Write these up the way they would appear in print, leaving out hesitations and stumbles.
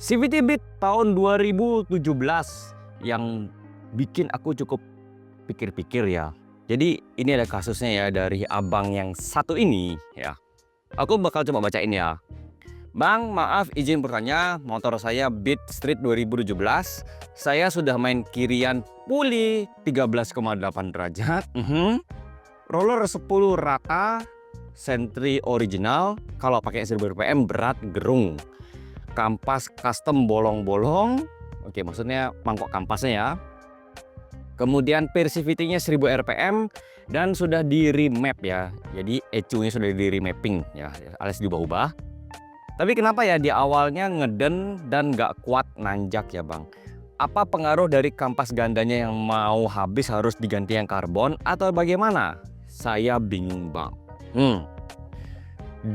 CVT Beat tahun 2017 yang bikin aku cukup pikir-pikir ya. Jadi ini ada kasusnya ya dari abang yang satu ini ya. Aku bakal coba bacain ya. Bang, maaf izin bertanya, motor saya Beat Street 2017. Saya sudah main kirian puli 13,8 derajat. Roller 10 rata, sentri original. Kalau pakai 1000 rpm berat gerung. Kampas custom bolong-bolong. Oke, maksudnya mangkok kampasnya ya. Kemudian persivity-nya 1000 rpm dan sudah di remap ya. Jadi ECU-nya sudah di remapping ya, alias diubah-ubah. Tapi kenapa ya di awalnya ngeden dan nggak kuat nanjak ya bang? Apa pengaruh dari kampas gandanya yang mau habis harus diganti yang karbon atau bagaimana? Saya bingung bang.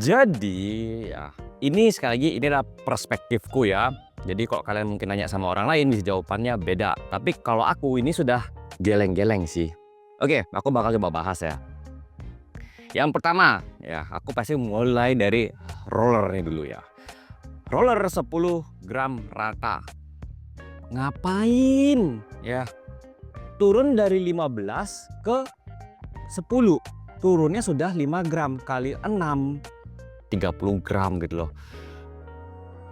Jadi ya ini sekali lagi ini adalah perspektifku ya. Jadi kalau kalian mungkin nanya sama orang lain bisa jawabannya beda. Tapi kalau aku ini sudah geleng-geleng sih. Oke, aku bakal coba bahas ya. Yang pertama ya aku pasti mulai dari rollernya dulu ya. Roller 10 gram rata. Ngapain ya? Turun dari 15 ke 10. Turunnya sudah 5 gram kali 6. 30 gram gitu loh.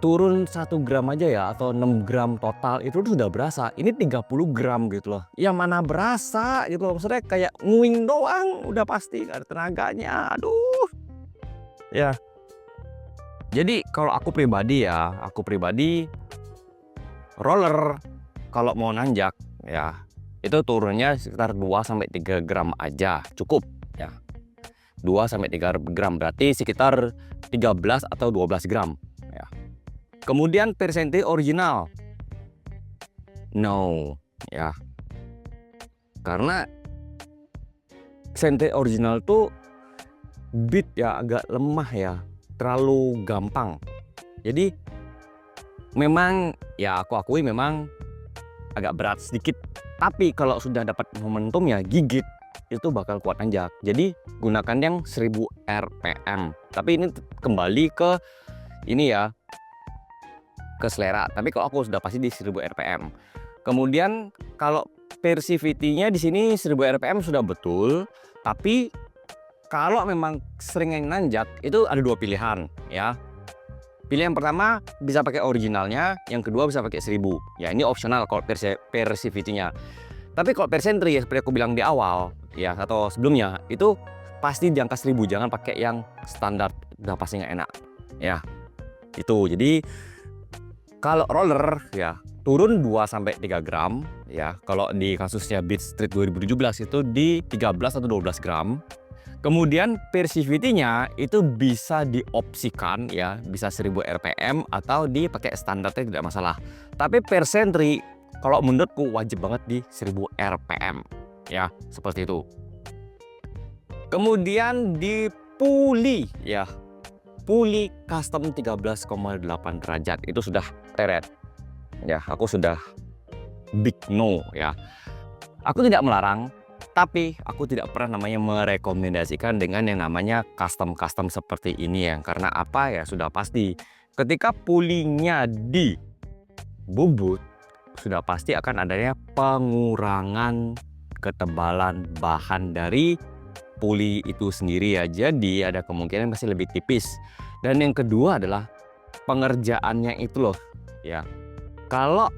Turun 1 gram aja ya atau 6 gram total itu sudah berasa. Ini 30 gram gitu loh. Yang mana berasa gitu loh. Maksudnya kayak nguing doang udah pasti gak ada tenaganya. Aduh. Ya. Jadi kalau aku pribadi ya, roller kalau mau nanjak ya itu turunnya sekitar 2-3 gram aja cukup ya. 2-3 gram berarti sekitar 13 atau 12 gram ya. Kemudian persenti original no ya, karena senti original tuh beat ya agak lemah ya, terlalu gampang. Jadi memang ya aku akui memang agak berat sedikit, tapi kalau sudah dapat momentum ya gigit itu bakal kuat nanjak. Jadi gunakan yang 1000 rpm. Tapi ini kembali ke ini ya, ke selera. Tapi kalau aku sudah pasti di 1000 rpm. Kemudian kalau persivity-nya di sini 1000 rpm sudah betul, tapi kalau memang sering nanjak itu ada dua pilihan ya. Pilihan pertama bisa pakai originalnya, yang kedua bisa pakai 1000. Ya ini opsional kalau persivity-nya. Tapi kalau persentri ya seperti aku bilang di awal ya atau sebelumnya itu pasti di angka 1000, jangan pakai yang standar, udah pasti nggak enak ya. Itu jadi kalau roller ya turun 2-3 gram ya. Kalau di kasusnya Beat Street 2017 itu di 13 atau 12 gram. Kemudian persivity-nya itu bisa diopsikan ya, bisa 1000 rpm atau dipakai standarnya tidak masalah. Tapi persentri kalau menurutku wajib banget di 1000 rpm ya, seperti itu. Kemudian di puli ya. Puli custom 13,8 derajat itu sudah teret. Ya, aku sudah big no ya. Aku tidak melarang, tapi aku tidak pernah namanya merekomendasikan dengan yang namanya custom seperti ini ya. Karena apa ya sudah pasti ketika pulinya dibubut sudah pasti akan adanya pengurangan ketebalan bahan dari puli itu sendiri ya. Jadi ada kemungkinan masih lebih tipis. Dan yang kedua adalah pengerjaannya itu loh ya. Kalau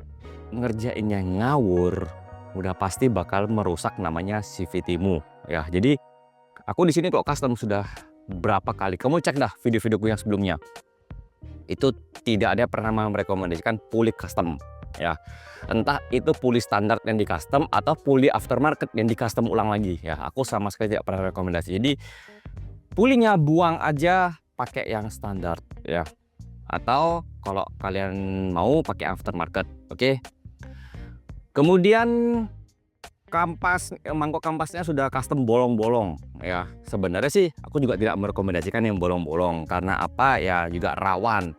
ngerjainnya ngawur udah pasti bakal merusak namanya CVT-mu ya. Jadi aku di sini kalau custom sudah berapa kali, kamu cek dah video-videoku yang sebelumnya. Itu tidak ada pernah merekomendasikan puli custom ya. Entah itu puli standar yang di custom atau puli aftermarket yang di custom ulang lagi ya. Aku sama sekali tidak pernah rekomendasi. Jadi pulinya buang aja, pakai yang standar ya. Atau kalau kalian mau pakai aftermarket, oke. Kemudian mangkok kampasnya sudah custom bolong-bolong ya. Sebenarnya sih aku juga tidak merekomendasikan yang bolong-bolong karena apa ya, juga rawan.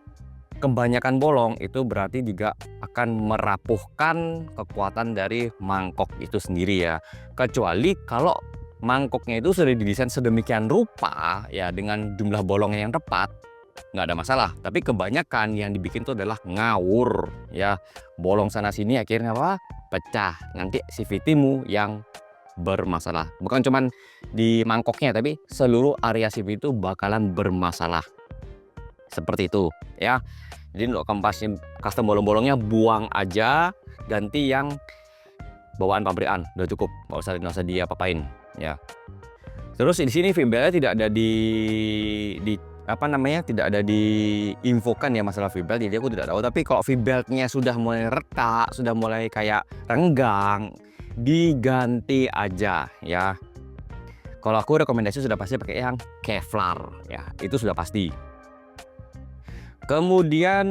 Kebanyakan bolong itu berarti juga akan merapuhkan kekuatan dari mangkok itu sendiri ya. Kecuali kalau mangkoknya itu sudah didesain sedemikian rupa ya dengan jumlah bolongnya yang tepat, nggak ada masalah. Tapi kebanyakan yang dibikin itu adalah ngawur ya, bolong sana sini akhirnya apa? Pecah. Nanti CVT-mu yang bermasalah. Bukan cuman di mangkoknya, tapi seluruh area CVT itu bakalan bermasalah. Seperti itu ya. Jadi untuk kampasnya custom bolong-bolongnya buang aja, ganti yang bawaan pabrikan, udah cukup, nggak usah dia apa-apain ya. Terus di sini V-beltnya tidak ada di apa namanya, tidak ada diinfokan ya masalah V-belt, jadi aku tidak tahu. Tapi kalau V-beltnya sudah mulai retak, sudah mulai kayak renggang, diganti aja ya. Kalau aku rekomendasi sudah pasti pakai yang Kevlar ya, itu sudah pasti. Kemudian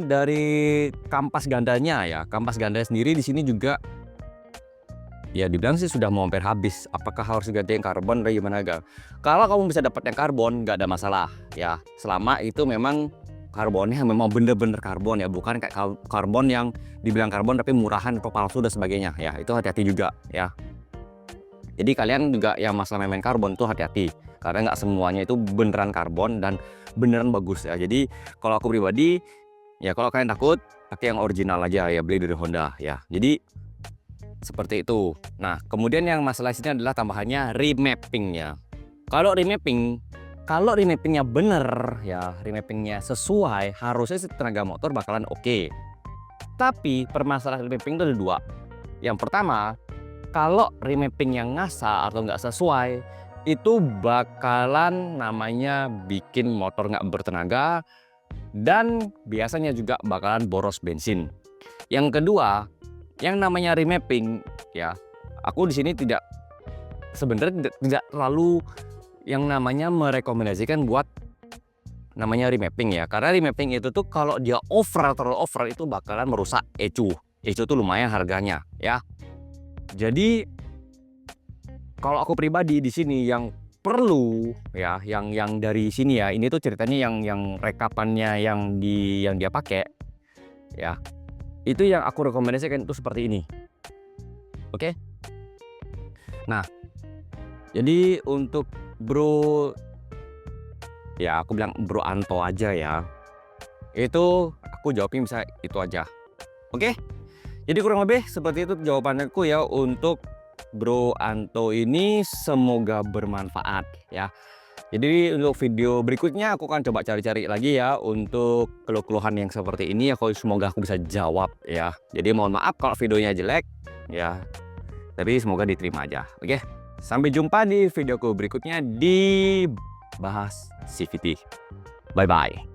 dari kampas gandanya ya, kampas ganda sendiri di sini juga ya dibilang sih sudah mau hampir habis. Apakah harus ganti yang karbon atau gimana gak? Kalau kamu bisa dapat yang karbon nggak ada masalah ya, selama itu memang karbonnya memang bener-bener karbon ya, bukan kayak karbon yang dibilang karbon tapi murahan atau palsu dan sebagainya ya, itu hati-hati juga ya. Jadi kalian juga yang masalah main karbon tuh hati-hati, karena nggak semuanya itu beneran karbon dan beneran bagus ya. Jadi kalau aku pribadi ya, kalau kalian takut pakai yang original aja ya, beli dari Honda ya. Jadi seperti itu. Nah kemudian yang masalah sini adalah tambahannya remappingnya. Kalau remappingnya bener ya, remappingnya sesuai, harusnya sih tenaga motor bakalan oke. Tapi permasalahan remapping itu ada dua. Yang pertama, kalau remapping yang ngasal atau nggak sesuai, itu bakalan namanya bikin motor nggak bertenaga dan biasanya juga bakalan boros bensin. Yang kedua, yang namanya remapping ya, aku di sini sebenarnya tidak terlalu yang namanya merekomendasikan buat namanya remapping ya, karena remapping itu tuh kalau dia terlalu over itu bakalan merusak ECU. ECU tuh lumayan harganya ya. Jadi kalau aku pribadi di sini yang perlu ya, yang dari sini ya, ini tuh ceritanya yang rekapannya yang dia pakai ya, itu yang aku rekomendasikan itu seperti ini. Oke. Nah, jadi untuk bro ya, aku bilang Bro Anto aja ya, itu aku jawabnya bisa itu aja. Oke. Jadi kurang lebih seperti itu jawabanku ya untuk Bro Anto ini, semoga bermanfaat ya. Jadi untuk video berikutnya aku akan coba cari-cari lagi ya untuk keluh-keluhan yang seperti ini ya, semoga aku bisa jawab ya. Jadi mohon maaf kalau videonya jelek ya, tapi semoga diterima aja. Oke, sampai jumpa di videoku berikutnya di Bahas CVT. Bye bye.